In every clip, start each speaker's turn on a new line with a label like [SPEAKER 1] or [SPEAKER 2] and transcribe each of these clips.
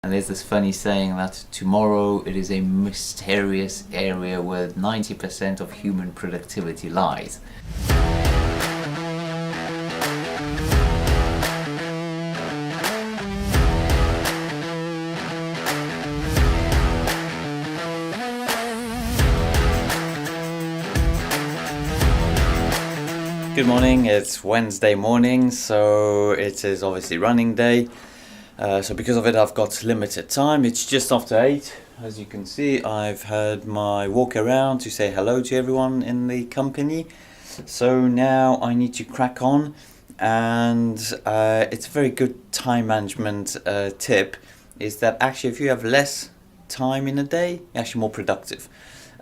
[SPEAKER 1] And there's this funny saying that tomorrow it is a mysterious area where 90% of human productivity lies. Good morning, it's Wednesday morning, so it is obviously running day. So because of it I've got limited time. It's just after 8. As you can see, I've had my walk around to say hello to everyone in the company. So now I need to crack on, and it's a very good time management tip, is that actually if you have less time in a day, you're actually more productive.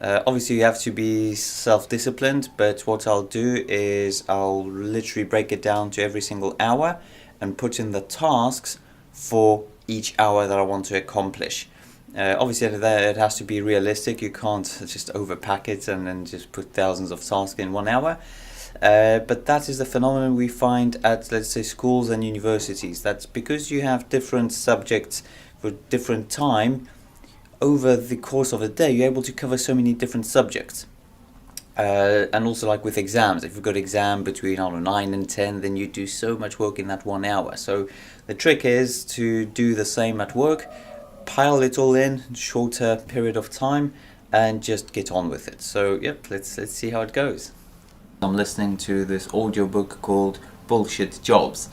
[SPEAKER 1] Obviously you have to be self-disciplined, but what I'll do is I'll literally break it down to every single hour and put in the tasks for each hour that I want to accomplish. Obviously it has to be realistic. You can't just overpack it and then just put thousands of tasks in 1 hour. But that is the phenomenon we find at, let's say, schools and universities. That's because you have different subjects for different time. Over the course of a day, you're able to cover so many different subjects. And also, like with exams, if you've got exam between, I don't know, 9 and 10, then you do so much work in that 1 hour. So the trick is to do the same at work, pile it all in shorter period of time, and just get on with it. So yep, let's see how it goes. I'm listening to this audiobook called Bullshit Jobs,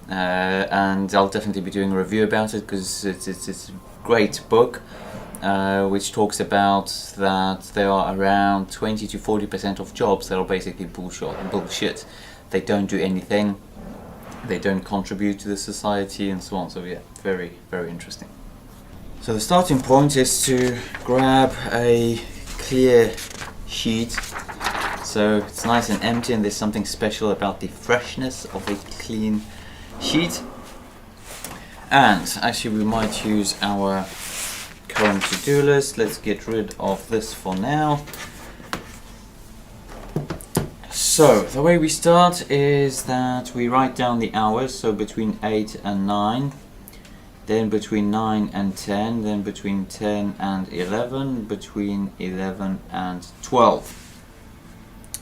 [SPEAKER 1] and I'll definitely be doing a review about it because it's a great book. Which talks about that there are around 20 to 40% of jobs that are basically bullshit. They don't do anything, they don't contribute to the society, and so on. So yeah, very, very interesting. So the starting point is to grab a clear sheet. So it's nice and empty, and there's something special about the freshness of a clean sheet. And actually we might use our current to-do list. Let's get rid of this for now. So the way we start is that we write down the hours, so between 8 and 9, then between 9 and 10, then between 10 and 11, between 11 and 12.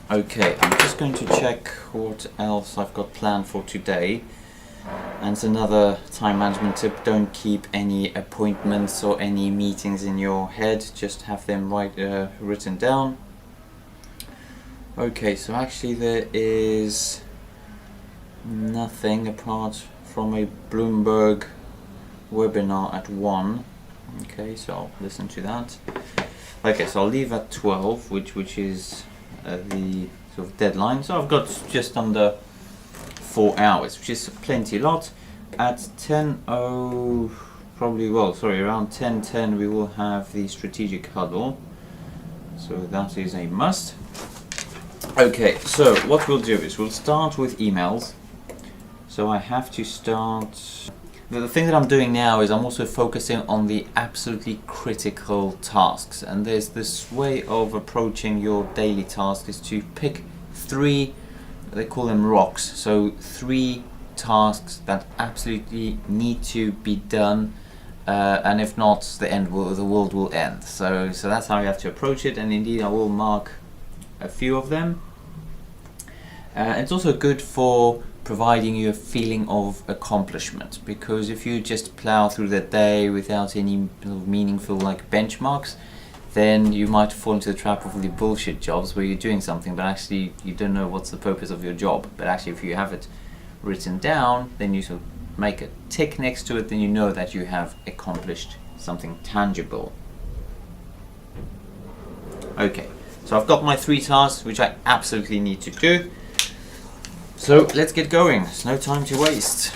[SPEAKER 1] Okay, I'm just going to check what else I've got planned for today. And it's another time management tip: don't keep any appointments or any meetings in your head, just have them written down. Okay, so actually there is nothing apart from a Bloomberg webinar at 1. Okay, so I'll listen to that. Okay, so I'll leave at 12, which is the sort of deadline. So I've got just under 4 hours, which is plenty lot. At 10:00, around 10:10 we will have the strategic huddle, so that is a must. Okay, so what we'll do is we'll start with emails. So I have to start. The thing that I'm doing now is I'm also focusing on the absolutely critical tasks, and there's this way of approaching your daily task is to pick 3, they call them rocks, so 3 tasks that absolutely need to be done, and if not, the world will end. So that's how you have to approach it, and indeed I will mark a few of them. It's also good for providing you a feeling of accomplishment, because if you just plow through the day without any meaningful benchmarks, then you might fall into the trap of the bullshit jobs where you're doing something but actually you don't know what's the purpose of your job. But actually if you have it written down, then you sort of make a tick next to it, then you know that you have accomplished something tangible. Okay, so I've got my 3 tasks which I absolutely need to do. So let's get going, there's no time to waste.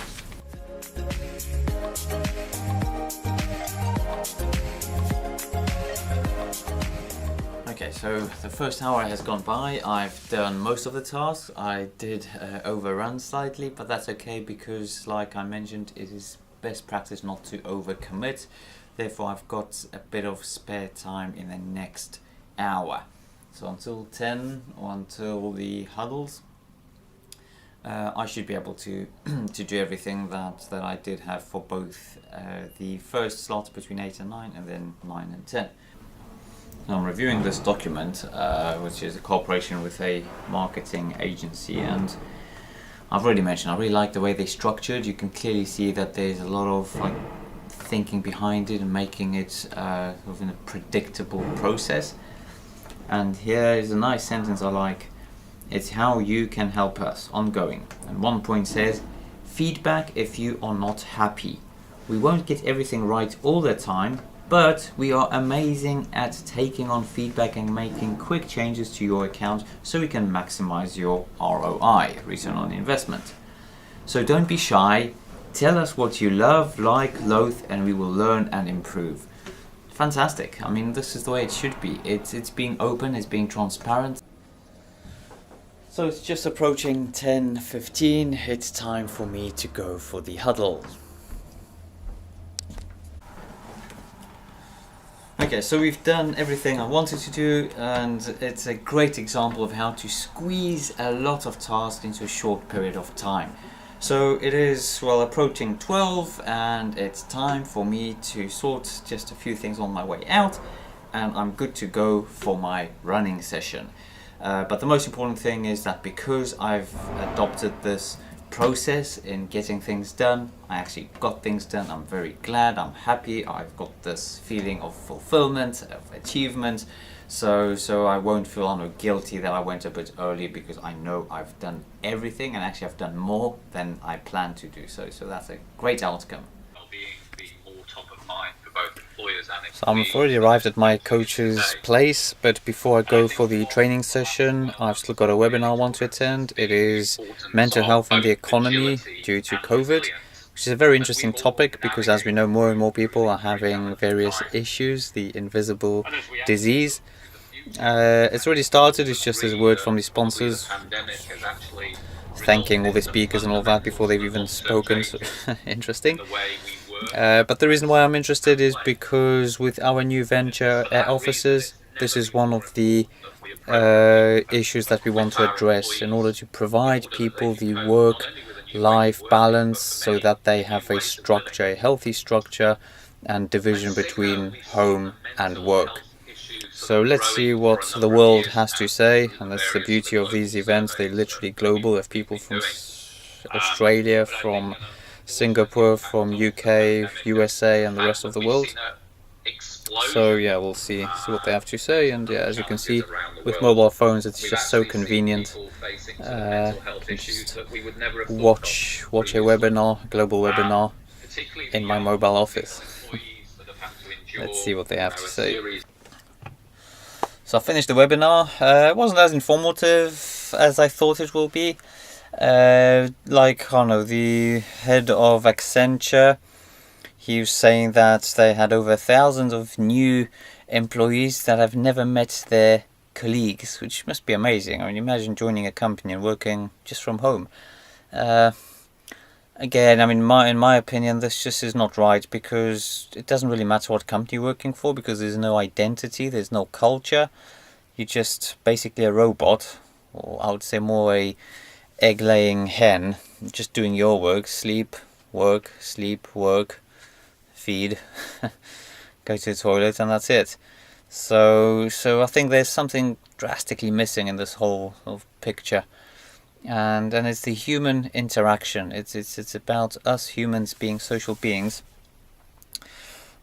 [SPEAKER 1] So the first hour has gone by. I've done most of the tasks. I did overrun slightly, but that's okay because, like I mentioned, it is best practice not to overcommit. Therefore, I've got a bit of spare time in the next hour. So until 10 or until the huddles, I should be able to to do everything that I did have for both the first slot between 8 and 9 and then 9 and 10. Now I'm reviewing this document, which is a cooperation with a marketing agency, and I've already mentioned I really like the way they structured. You can clearly see that there's a lot of like thinking behind it and making it sort of in a predictable process. And here is a nice sentence I like. It's how you can help us ongoing. And one point says, feedback if you are not happy. We won't get everything right all the time, but we are amazing at taking on feedback and making quick changes to your account so we can maximize your ROI, return on investment. So don't be shy. Tell us what you love, like, loathe, and we will learn and improve. Fantastic. I mean, this is the way it should be. It's being open, it's being transparent. So it's just approaching 10:15. It's time for me to go for the huddle. Okay, so we've done everything I wanted to do, and it's a great example of how to squeeze a lot of tasks into a short period of time. So it is, well, approaching 12, and it's time for me to sort just a few things on my way out, and I'm good to go for my running session. But the most important thing is that because I've adopted this process in getting things done, I actually got things done. I'm very glad, I'm happy, I've got this feeling of fulfillment, of achievement, so I won't feel guilty that I went a bit early, because I know I've done everything, and actually I've done more than I planned to do, so that's a great outcome. So I've already arrived at my coach's place, but before I go for the training session, I've still got a webinar I want to attend. It is mental health and the economy due to COVID, which is a very interesting topic, because as we know, more and more people are having various issues, the invisible disease. It's already started. It's just as a word from the sponsors, thanking all the speakers and all that before they've even spoken. So interesting. But the reason why I'm interested is because with our new venture Air Officers, this is one of the issues that we want to address in order to provide people the work-life balance so that they have a structure, a healthy structure and division between home and work. So let's see what the world has to say, and that's the beauty of these events. They're literally global. We have people from Australia, from Singapore, from UK, USA, and the rest of the world. So yeah, we'll see what they have to say. And yeah, as you can see, with mobile phones, it's just so convenient. You can just watch a webinar, a global webinar, in my mobile office. Let's see what they have to say. So I finished the webinar. It wasn't as informative as I thought it will be. Like, I don't know, the head of Accenture, he was saying that they had over 1,000 of new employees that have never met their colleagues, which must be amazing. I mean, imagine joining a company and working just from home. Again, I mean, in my opinion, this just is not right, because it doesn't really matter what company you're working for, because there's no identity, there's no culture. You're just basically a robot, or I would say more a egg-laying hen, just doing your work, sleep, work, feed, go to the toilet, and that's it. So I think there's something drastically missing in this whole picture. And it's the human interaction. It's about us humans being social beings.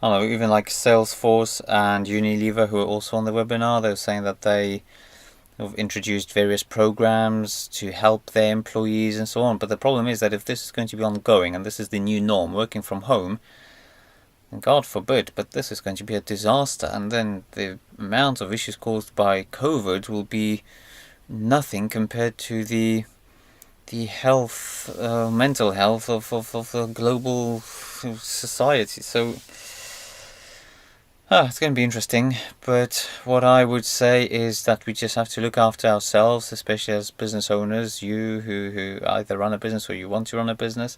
[SPEAKER 1] I don't know, even like Salesforce and Unilever, who are also on the webinar, they were saying that they have introduced various programs to help their employees and so on. But the problem is that if this is going to be ongoing, and this is the new norm, working from home, and God forbid, but this is going to be a disaster, and then the amount of issues caused by COVID will be nothing compared to the health, mental health of the global society. So it's going to be interesting, but what I would say is that we just have to look after ourselves, especially as business owners, you who either run a business or you want to run a business,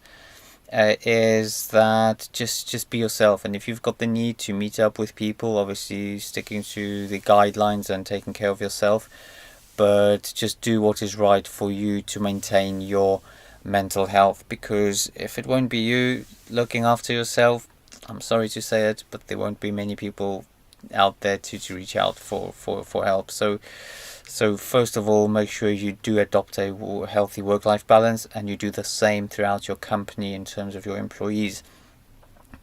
[SPEAKER 1] is that just be yourself. And if you've got the need to meet up with people, obviously sticking to the guidelines and taking care of yourself, but just do what is right for you to maintain your mental health, because if it won't be you looking after yourself, I'm sorry to say it, but there won't be many people out there to reach out for help. So first of all, make sure you do adopt a healthy work-life balance, and you do the same throughout your company in terms of your employees.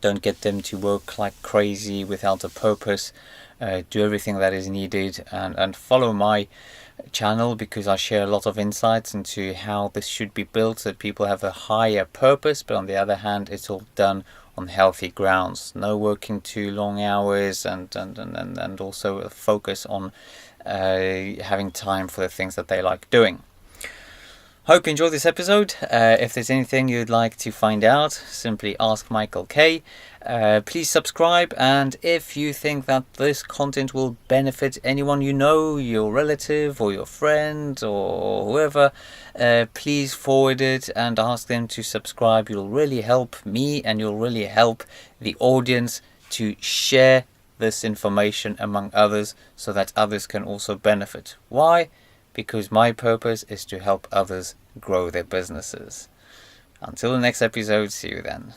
[SPEAKER 1] Don't get them to work like crazy without a purpose. Do everything that is needed, and follow my channel, because I share a lot of insights into how this should be built so that people have a higher purpose, but on the other hand, it's all done on healthy grounds. No working too long hours, and also a focus on having time for the things that they like doing. Hope you enjoyed this episode. If there's anything you'd like to find out, simply ask Michael K. Please subscribe, and if you think that this content will benefit anyone you know, your relative or your friend or whoever, please forward it and ask them to subscribe. You'll really help me, and you'll really help the audience to share this information among others so that others can also benefit. Why? Because my purpose is to help others grow their businesses. Until the next episode, see you then.